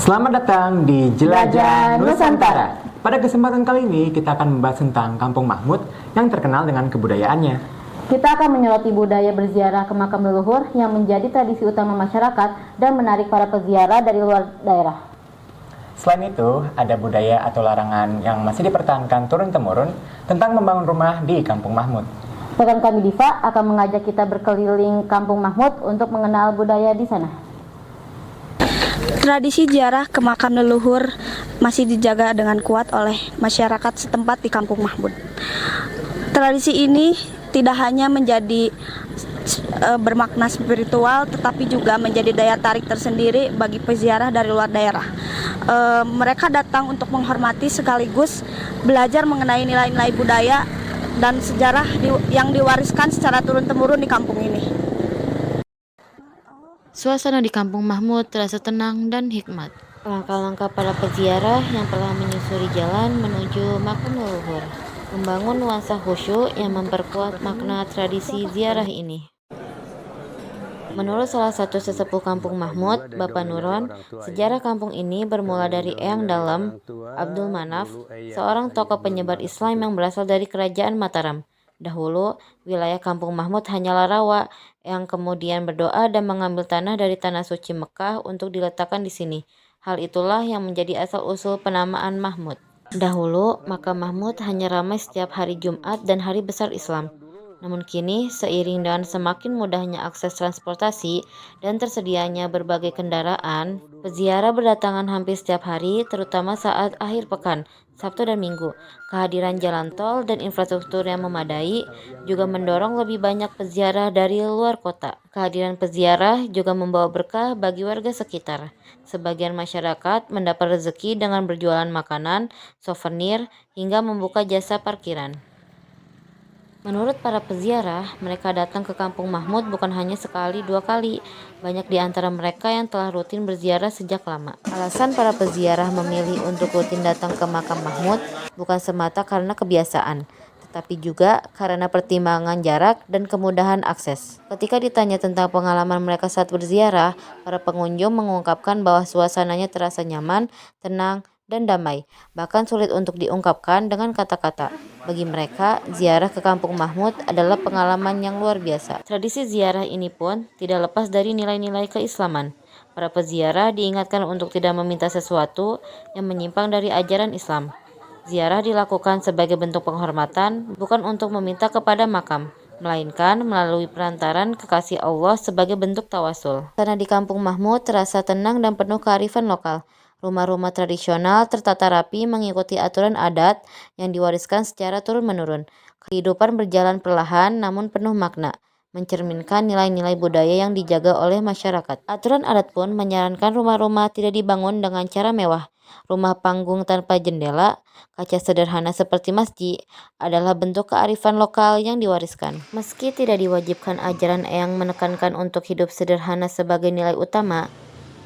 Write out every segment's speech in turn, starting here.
Selamat datang di Jelajah Nusantara. Pada kesempatan kali ini kita akan membahas tentang Kampung Mahmud yang terkenal dengan kebudayaannya. Kita akan menyoroti budaya berziarah ke makam leluhur yang menjadi tradisi utama masyarakat dan menarik para peziarah dari luar daerah. Selain itu, ada budaya atau larangan yang masih dipertahankan turun-temurun tentang membangun rumah di Kampung Mahmud. Rekan kami Diva akan mengajak kita berkeliling Kampung Mahmud untuk mengenal budaya di sana. Tradisi ziarah ke makam leluhur masih dijaga dengan kuat oleh masyarakat setempat di Kampung Mahmud. Tradisi ini tidak hanya menjadi bermakna spiritual, tetapi juga menjadi daya tarik tersendiri bagi peziarah dari luar daerah. Mereka datang untuk menghormati sekaligus belajar mengenai nilai-nilai budaya dan sejarah yang diwariskan secara turun-temurun di kampung ini. Suasana di Kampung Mahmud terasa tenang dan hikmat. Langkah-langkah para peziarah yang telah menyusuri jalan menuju makam leluhur membangun nuansa khusyuk yang memperkuat makna tradisi ziarah ini. Menurut salah satu sesepuh Kampung Mahmud, Bapak Nuron, sejarah kampung ini bermula dari Eyang Dalem, Abdul Manaf, seorang tokoh penyebar Islam yang berasal dari Kerajaan Mataram. Dahulu, wilayah Kampung Mahmud hanyalah rawa, yang kemudian berdoa dan mengambil tanah dari tanah suci Mekah untuk diletakkan di sini. Hal itulah yang menjadi asal-usul penamaan Mahmud. Dahulu, makam Mahmud hanya ramai setiap hari Jumat dan hari besar Islam. Namun kini, seiring dengan semakin mudahnya akses transportasi dan tersedianya berbagai kendaraan, peziarah berdatangan hampir setiap hari, terutama saat akhir pekan, Sabtu dan Minggu. Kehadiran jalan tol dan infrastruktur yang memadai juga mendorong lebih banyak peziarah dari luar kota. Kehadiran peziarah juga membawa berkah bagi warga sekitar. Sebagian masyarakat mendapat rezeki dengan berjualan makanan, souvenir, hingga membuka jasa parkiran. Menurut para peziarah, mereka datang ke Kampung Mahmud bukan hanya sekali dua kali. Banyak di antara mereka yang telah rutin berziarah sejak lama. Alasan para peziarah memilih untuk rutin datang ke makam Mahmud bukan semata karena kebiasaan, tetapi juga karena pertimbangan jarak dan kemudahan akses. Ketika ditanya tentang pengalaman mereka saat berziarah, para pengunjung mengungkapkan bahwa suasananya terasa nyaman, tenang, dan damai, bahkan sulit untuk diungkapkan dengan kata-kata. Bagi mereka, ziarah ke Kampung Mahmud adalah pengalaman yang luar biasa. Tradisi ziarah ini pun tidak lepas dari nilai-nilai keislaman. Para peziarah diingatkan untuk tidak meminta sesuatu yang menyimpang dari ajaran Islam. Ziarah dilakukan sebagai bentuk penghormatan, bukan untuk meminta kepada makam, melainkan melalui perantaran kekasih Allah sebagai bentuk tawasul. Karena di Kampung Mahmud terasa tenang dan penuh kearifan lokal. Rumah-rumah tradisional tertata rapi mengikuti aturan adat yang diwariskan secara turun-menurun. Kehidupan berjalan perlahan namun penuh makna, mencerminkan nilai-nilai budaya yang dijaga oleh masyarakat. Aturan adat pun menyarankan rumah-rumah tidak dibangun dengan cara mewah. Rumah panggung tanpa jendela, kaca sederhana seperti masjid adalah bentuk kearifan lokal yang diwariskan. Meski tidak diwajibkan, ajaran Eyang menekankan untuk hidup sederhana sebagai nilai utama.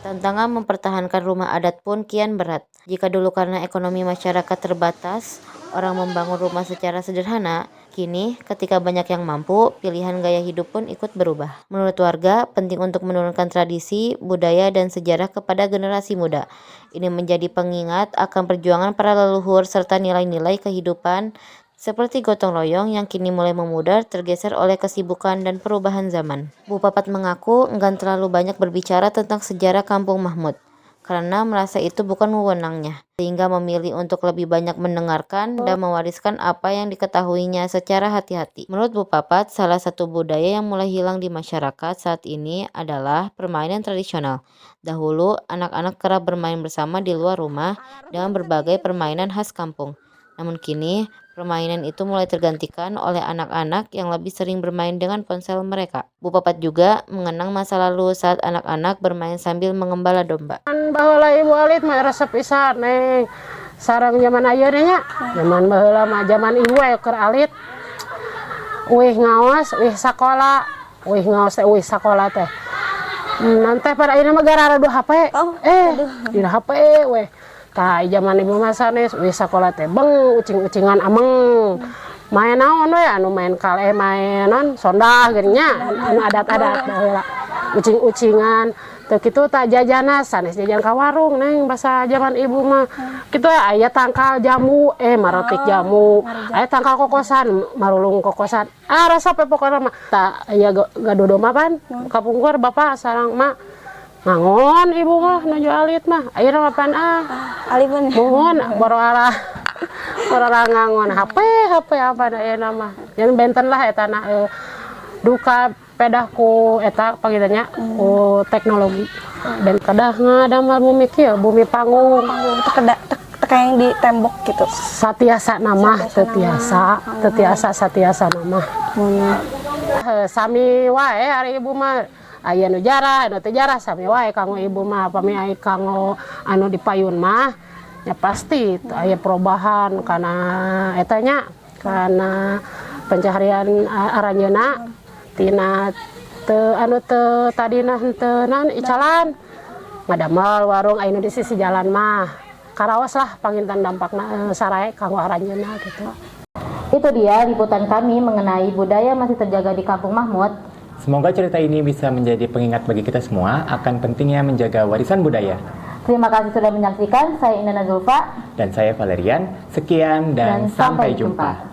Tantangan mempertahankan rumah adat pun kian berat. Jika dulu karena ekonomi masyarakat terbatas, orang membangun rumah secara sederhana, kini ketika banyak yang mampu, pilihan gaya hidup pun ikut berubah. Menurut warga, penting untuk menurunkan tradisi, budaya, dan sejarah kepada generasi muda. Ini menjadi pengingat akan perjuangan para leluhur serta nilai-nilai kehidupan seperti gotong royong yang kini mulai memudar tergeser oleh kesibukan dan perubahan zaman. Bu Papat mengaku enggan terlalu banyak berbicara tentang sejarah Kampung Mahmud karena merasa itu bukan wewenangnya, sehingga memilih untuk lebih banyak mendengarkan dan mewariskan apa yang diketahuinya secara hati-hati. Menurut Bu Papat, salah satu budaya yang mulai hilang di masyarakat saat ini adalah permainan tradisional. Dahulu, anak-anak kerap bermain bersama di luar rumah dengan berbagai permainan khas kampung. Namun kini, permainan itu mulai tergantikan oleh anak-anak yang lebih sering bermain dengan ponsel mereka. Bu Papat juga mengenang masa lalu saat anak-anak bermain sambil mengembala domba. Baheula Ibu Alit mah resep pisan neng. Sareng zaman ayeuna nya. Zaman baheula mah zaman ibu we keur alit. Wih ngaos, wih sakola. Wih ngaos teh wih sakola teh. Nanti pada ayeuna mah gara-gara HP. Di HP we. Tah zaman ibu mah sanes wih sakola teh beng ucing-ucingan ameng. Main naon we anu main kale mainan sondah geuning nya anu adat-adat baheula. ucing-ucingan. Teu kitu tak jajana sanes jajan ka warung neng bahasa zaman ibu mah. Kitu aya tangkal jamu marotik jamu. Aya tangkal kokosan, marulung kokosan. Rasa pokokna mah tak aya gadodo mah pan. Kapungkur bapak sareng mak ngangon ibu mah nuju alit mah. Ayeuna mah pan Alipun. mohon borora ngangon HP apa ayeuna mah. Yang benten lah eta na duka pedah ku eta pagitanya ku teknologi dan kedah ngadamel bumi kieu bumi panggung Kayak yang di tembok gitu. satiasa nama tetiasa satiasa nama sami wae ari ibu mah aya nu jarah anu teu jarah sami wae kanggo ibu mah pami aya kanggo anu dipayun mah ya pasti aya perubahan karena etanya karena pencaharian aranjeuna tina tadina henteu naon icalan ngadamel warung anu di sisi jalan mah karaos lah panginten dampakna sarae kanggo aranjeuna gitu. Itu dia liputan kami mengenai budaya masih terjaga di Kampung Mahmud. Semoga cerita ini bisa menjadi pengingat bagi kita semua akan pentingnya menjaga warisan budaya. Terima kasih sudah menyaksikan. Saya Indana Zulfa. Dan saya Valerian. Sekian dan sampai jumpa.